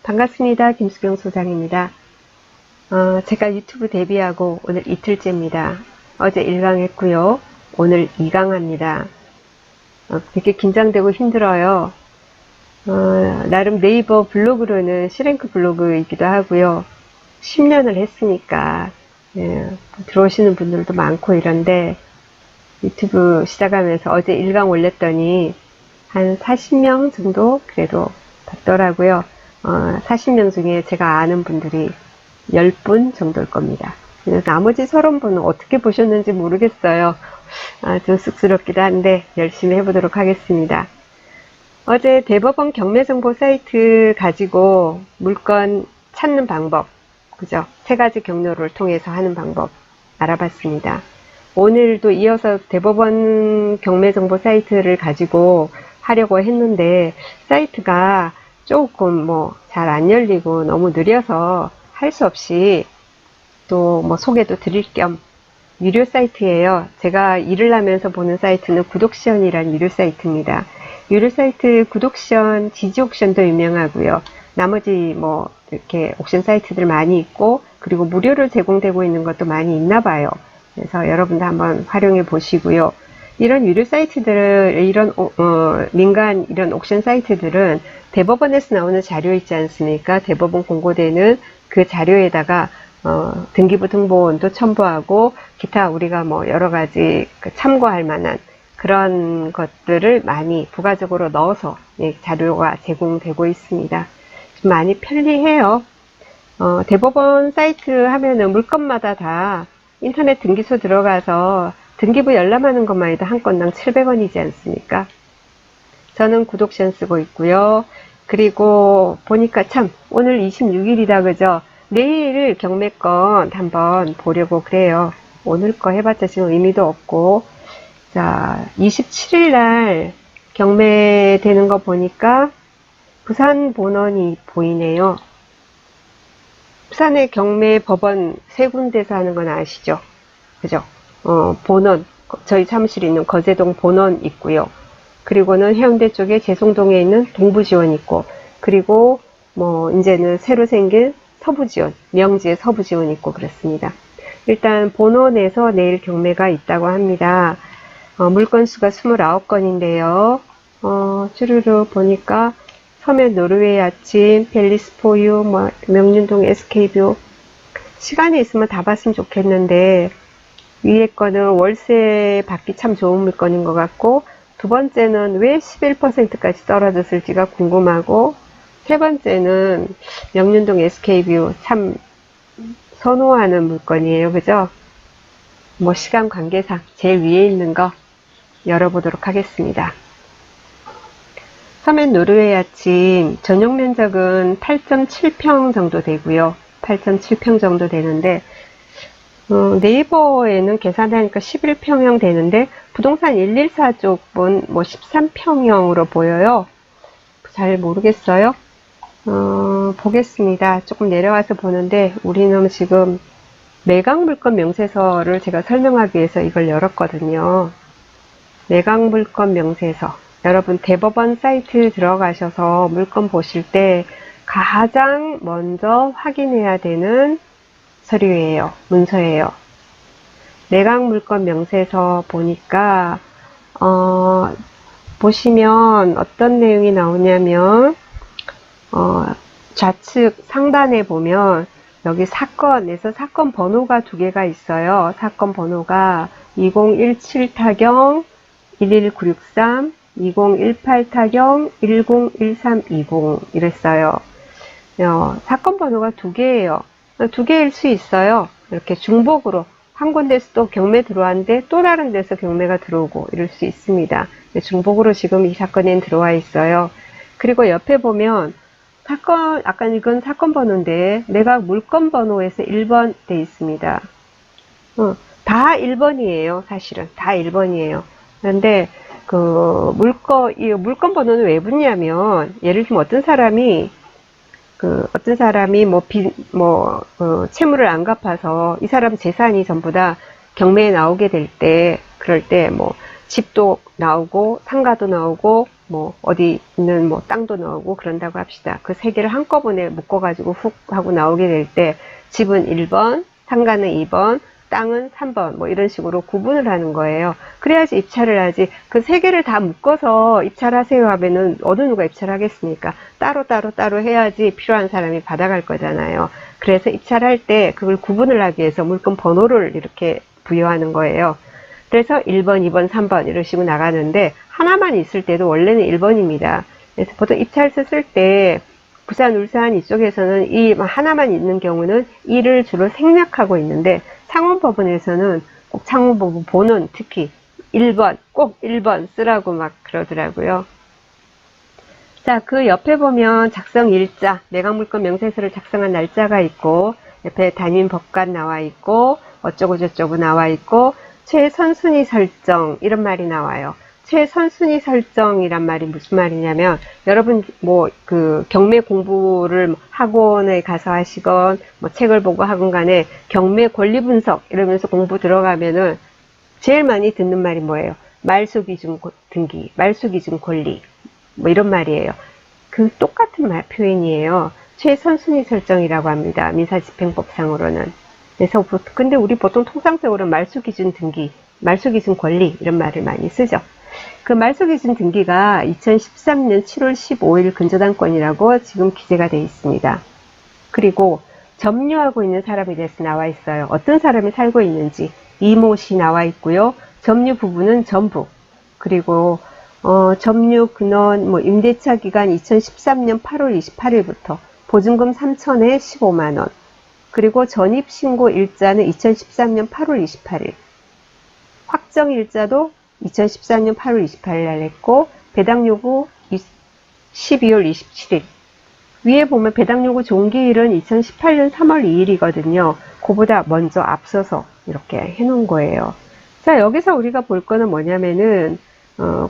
반갑습니다. 김수경 소장입니다. 제가 유튜브 데뷔하고 오늘 이틀째입니다. 어제 1강 했고요. 오늘 2강 합니다. 되게 긴장되고 힘들어요. 나름 네이버 블로그로는 C랭크 블로그이기도 하고요. 10년을 했으니까 들어오시는 분들도 많고 이런데 유튜브 시작하면서 어제 1강 올렸더니 한 40명 정도 그래도 봤더라고요. 40명 중에 제가 아는 분들이 10분 정도일 겁니다. 나머지 30분은 어떻게 보셨는지 모르겠어요. 좀 쑥스럽기도 한데 열심히 해보도록 하겠습니다. 어제 대법원 경매정보 사이트 가지고 물건 찾는 방법, 그죠? 3가지 경로를 통해서 하는 방법 알아봤습니다. 오늘도 이어서 대법원 경매정보 사이트를 가지고 하려고 했는데 사이트가 조금 잘 안 열리고 너무 느려서 할 수 없이 또 소개도 드릴 겸 유료 사이트예요. 제가 일을 하면서 보는 사이트는 구독시연이라는 유료 사이트입니다. 유료 사이트 구독시연, 지지옥션도 유명하고요. 나머지 이렇게 옥션 사이트들 많이 있고 그리고 무료로 제공되고 있는 것도 많이 있나 봐요. 그래서 여러분도 한번 활용해 보시고요. 이런 유료 사이트들을, 이런 민간 이런 옥션 사이트들은 대법원에서 나오는 자료 있지 않습니까? 대법원 공고되는 그 자료에다가 등기부 등본도 첨부하고 기타 우리가 여러 가지 참고할 만한 그런 것들을 많이 부가적으로 넣어서 자료가 제공되고 있습니다. 좀 많이 편리해요. 대법원 사이트 하면은 물건마다 다 인터넷 등기소 들어가서 등기부 열람하는 것만 해도 한 건당 700원이지 않습니까? 저는 구독션 쓰고 있고요. 그리고 보니까 참 오늘 26일이다 그죠? 내일 경매건 한번 보려고 그래요. 오늘 거 해봤자 지금 의미도 없고. 자, 27일 날 경매되는 거 보니까 부산 본원이 보이네요. 부산의 경매 법원 3군데서 하는 건 아시죠? 그죠? 본원, 저희 사무실에 있는 거제동 본원 있고요. 그리고는 해운대 쪽에 재송동에 있는 동부지원 있고, 그리고 이제는 새로 생긴 서부지원, 명지의 서부지원 있고 그렇습니다. 일단 본원에서 내일 경매가 있다고 합니다. 물건 수가 29건인데요. 쭈루루 보니까 서면 노르웨이 아침, 벨리스 포유, 명륜동 SK뷰. 시간이 있으면 다 봤으면 좋겠는데 위에 거는 월세 받기 참 좋은 물건인 것 같고, 두 번째는 왜 11%까지 떨어졌을지가 궁금하고, 세 번째는 명륜동 SK뷰 참 선호하는 물건이에요. 그죠? 시간 관계상 제일 위에 있는 거 열어보도록 하겠습니다. 서면 노르웨이 아침 전용 면적은 8.7평 정도 되고요. 8.7평 정도 되는데 네이버에는 계산하니까 11평형 되는데 부동산 114 쪽은 13평형으로 보여요. 잘 모르겠어요. 보겠습니다. 조금 내려와서 보는데 우리는 지금 매각물건 명세서를 제가 설명하기 위해서 이걸 열었거든요. 매각물건 명세서. 여러분 대법원 사이트 들어가셔서 물건 보실 때 가장 먼저 확인해야 되는 서류예요. 문서예요. 매각물건 명세서 보니까 보시면 어떤 내용이 나오냐면 좌측 상단에 보면 여기 사건에서 사건 번호가 2개가 있어요. 사건 번호가 2017 타경 11963, 2018 타경 101320 이랬어요. 사건 번호가 2개예요. 2개일 수 있어요. 이렇게 중복으로 한 군데서 또 경매 들어왔는데 또 다른 데서 경매가 들어오고 이럴 수 있습니다. 중복으로 지금 이 사건엔 들어와 있어요. 그리고 옆에 보면 사건, 아까 이건 사건 번호인데 매각 물건 번호에서 1번 돼 있습니다. 다 1번이에요. 사실은 다 1번이에요. 그런데 이 물건 번호는 왜 붙냐면 예를 들면 어떤 사람이 채무를 안 갚아서 이 사람 재산이 전부 다 경매에 나오게 될 때, 그럴 때 집도 나오고 상가도 나오고 뭐 어디 있는 뭐 땅도 나오고 그런다고 합시다. 그 세 개를 한꺼번에 묶어가지고 훅 하고 나오게 될 때 집은 1번, 상가는 2번, 땅은 3번 뭐 이런 식으로 구분을 하는 거예요. 그래야지 입찰을 하지. 그 세 개를 다 묶어서 입찰하세요 하면은 어느 누가 입찰하겠습니까? 따로 해야지 필요한 사람이 받아갈 거잖아요. 그래서 입찰할 때 그걸 구분을 하기 위해서 물건 번호를 이렇게 부여하는 거예요. 그래서 1번, 2번, 3번 이런 식으로 나가는데 하나만 있을 때도 원래는 1번입니다. 그래서 보통 입찰서 쓸 때 부산, 울산 이쪽에서는 이 하나만 있는 경우는 이를 주로 생략하고 있는데 창원법원에서는 꼭 창원법원 본원 특히 1번, 꼭 1번 쓰라고 막 그러더라고요. 자, 그 옆에 보면 작성 일자, 매각물건 명세서를 작성한 날짜가 있고 옆에 담임 법관 나와 있고 어쩌고 저쩌고 나와 있고 최선순위 설정 이런 말이 나와요. 최선순위 설정이란 말이 무슨 말이냐면 여러분 뭐 그 경매 공부를 학원에 가서 하시건 뭐 책을 보고 하건 간에 경매 권리 분석 이러면서 공부 들어가면은 제일 많이 듣는 말이 뭐예요? 말소기준 등기, 말소기준 권리 뭐 이런 말이에요. 그 똑같은 표현이에요. 최선순위 설정이라고 합니다. 민사집행법상으로는. 그래서 근데 우리 보통 통상적으로 말소기준 등기, 말소기준 권리 이런 말을 많이 쓰죠. 그 말소기준 등기가 2013년 7월 15일 근저당권이라고 지금 기재가 되어 있습니다. 그리고 점유하고 있는 사람에 대해서 나와 있어요. 어떤 사람이 살고 있는지 이모시 나와 있고요. 점유 부분은 전부. 그리고 점유 근원 뭐 임대차 기간 2013년 8월 28일부터 보증금 3,000에 15만원. 그리고 전입신고 일자는 2013년 8월 28일. 확정 일자도 2013년 8월 28일 날 했고 배당 요구 12월 27일. 위에 보면 배당 요구 종기일은 2018년 3월 2일이거든요. 그보다 먼저 앞서서 이렇게 해놓은 거예요. 자, 여기서 우리가 볼 거는 뭐냐면은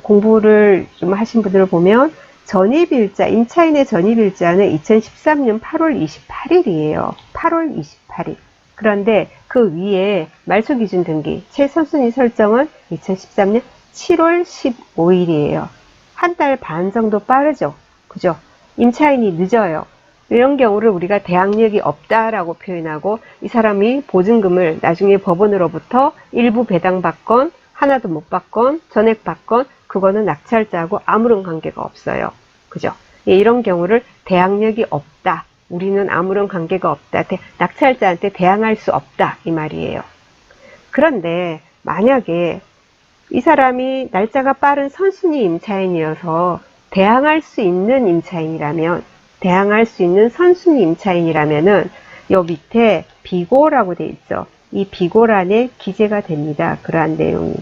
공부를 좀 하신 분들을 보면 전입일자, 임차인의 전입일자는 2013년 8월 28일이에요. 8월 28일. 그런데 그 위에 말소기준 등기, 최선순위 설정은 2013년 7월 15일이에요. 한 달 반 정도 빠르죠. 그죠? 임차인이 늦어요. 이런 경우를 우리가 대항력이 없다라고 표현하고 이 사람이 보증금을 나중에 법원으로부터 일부 배당받건 하나도 못 받건 전액받건 그거는 낙찰자하고 아무런 관계가 없어요. 그죠? 이런 경우를 대항력이 없다. 우리는 아무런 관계가 없다. 낙찰자한테 대항할 수 없다. 이 말이에요. 그런데 만약에 이 사람이 날짜가 빠른 선순위 임차인이어서 대항할 수 있는 임차인이라면 대항할 수 있는 선순위 임차인이라면은 요 밑에 비고라고 돼 있죠. 이 비고란에 기재가 됩니다. 그러한 내용이.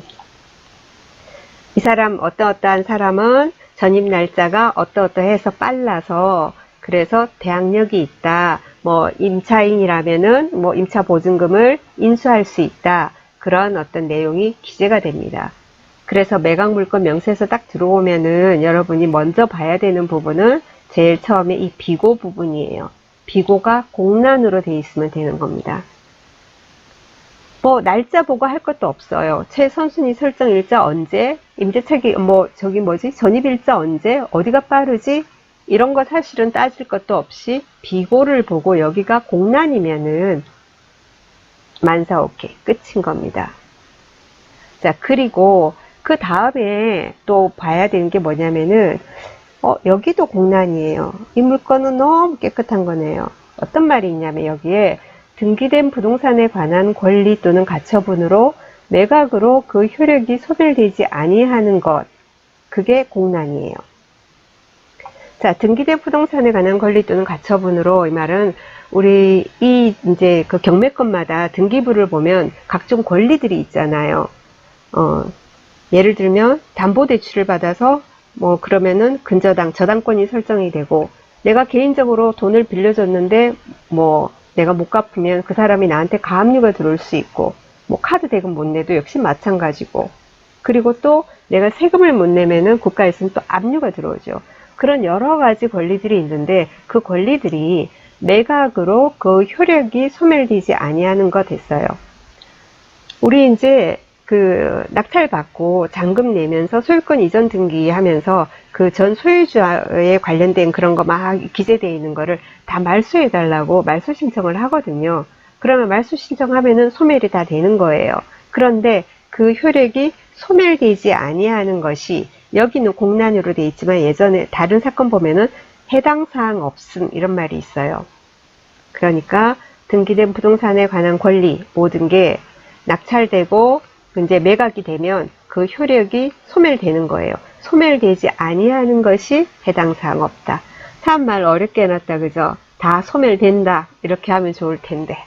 이 사람 어떠한 사람은 전입 날짜가 어떠해서 빨라서 그래서 대항력이 있다. 뭐 임차인이라면은 뭐 임차 보증금을 인수할 수 있다. 그런 어떤 내용이 기재가 됩니다. 그래서 매각물건 명세서 딱 들어오면은 여러분이 먼저 봐야 되는 부분은 제일 처음에 이 비고 부분이에요. 비고가 공란으로 돼 있으면 되는 겁니다. 뭐 날짜 보고 할 것도 없어요. 최선순위 설정 일자 언제, 임대차기 전입 일자 언제, 어디가 빠르지? 이런 거 사실은 따질 것도 없이 비고를 보고 여기가 공란이면은 만사 오케이 끝인 겁니다. 자, 그리고 그 다음에 또 봐야 되는 게 뭐냐면은 여기도 공란이에요. 이 물건은 너무 깨끗한 거네요. 어떤 말이 있냐면 여기에 등기된 부동산에 관한 권리 또는 가처분으로 매각으로 그 효력이 소멸되지 아니하는 것, 그게 공란이에요. 자, 등기된 부동산에 관한 권리 또는 가처분으로 이 말은 우리 이제 그 경매권마다 등기부를 보면 각종 권리들이 있잖아요. 예를 들면 담보대출을 받아서 뭐 그러면은 저당권이 설정이 되고 내가 개인적으로 돈을 빌려줬는데 뭐 내가 못 갚으면 그 사람이 나한테 가압류가 들어올 수 있고 뭐 카드 대금 못 내도 역시 마찬가지고 그리고 또 내가 세금을 못 내면은 국가에서는 또 압류가 들어오죠. 그런 여러 가지 권리들이 있는데 그 권리들이 매각으로 그 효력이 소멸되지 아니하는 것 됐어요. 우리 이제 그 낙찰받고 잔금 내면서 소유권 이전 등기하면서 그 전 소유주에 관련된 그런 거 막 기재되어 있는 거를 다 말소해 달라고 말소 신청을 하거든요. 그러면 말소 신청하면은 소멸이 다 되는 거예요. 그런데 그 효력이 소멸되지 아니하는 것이 여기는 공란으로 돼 있지만 예전에 다른 사건 보면은 해당 사항 없음 이런 말이 있어요. 그러니까 등기된 부동산에 관한 권리 모든 게 낙찰되고 이제 매각이 되면 그 효력이 소멸되는 거예요. 소멸되지 아니하는 것이 해당 사항 없다. 참 말 어렵게 해놨다 그죠? 다 소멸된다 이렇게 하면 좋을 텐데.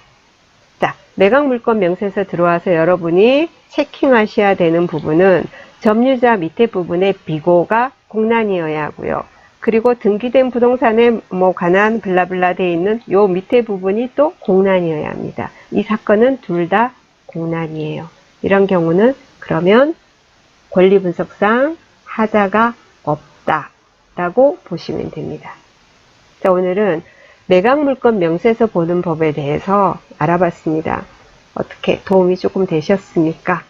자, 매각물권 명세서 들어와서 여러분이 체킹하셔야 되는 부분은 점유자 밑에 부분에 비고가 공란이어야 하고요. 그리고 등기된 부동산에 뭐 관한 블라블라 돼 있는 요 밑에 부분이 또 공란이어야 합니다. 이 사건은 둘 다 공란이에요. 이런 경우는 그러면 권리분석상 하자가 없다라고 보시면 됩니다. 자, 오늘은 매각물권 명세서 보는 법에 대해서 알아봤습니다. 어떻게 도움이 조금 되셨습니까?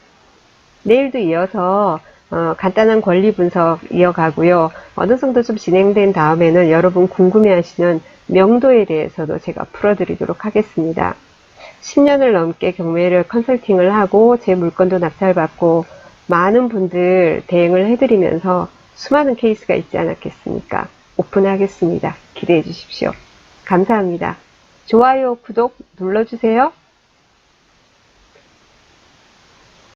내일도 이어서 간단한 권리 분석 이어가고요. 어느 정도 좀 진행된 다음에는 여러분 궁금해하시는 명도에 대해서도 제가 풀어드리도록 하겠습니다. 10년을 넘게 경매를 컨설팅을 하고 제 물건도 낙찰받고 많은 분들 대행을 해드리면서 수많은 케이스가 있지 않았겠습니까? 오픈하겠습니다. 기대해 주십시오. 감사합니다. 좋아요, 구독 눌러주세요.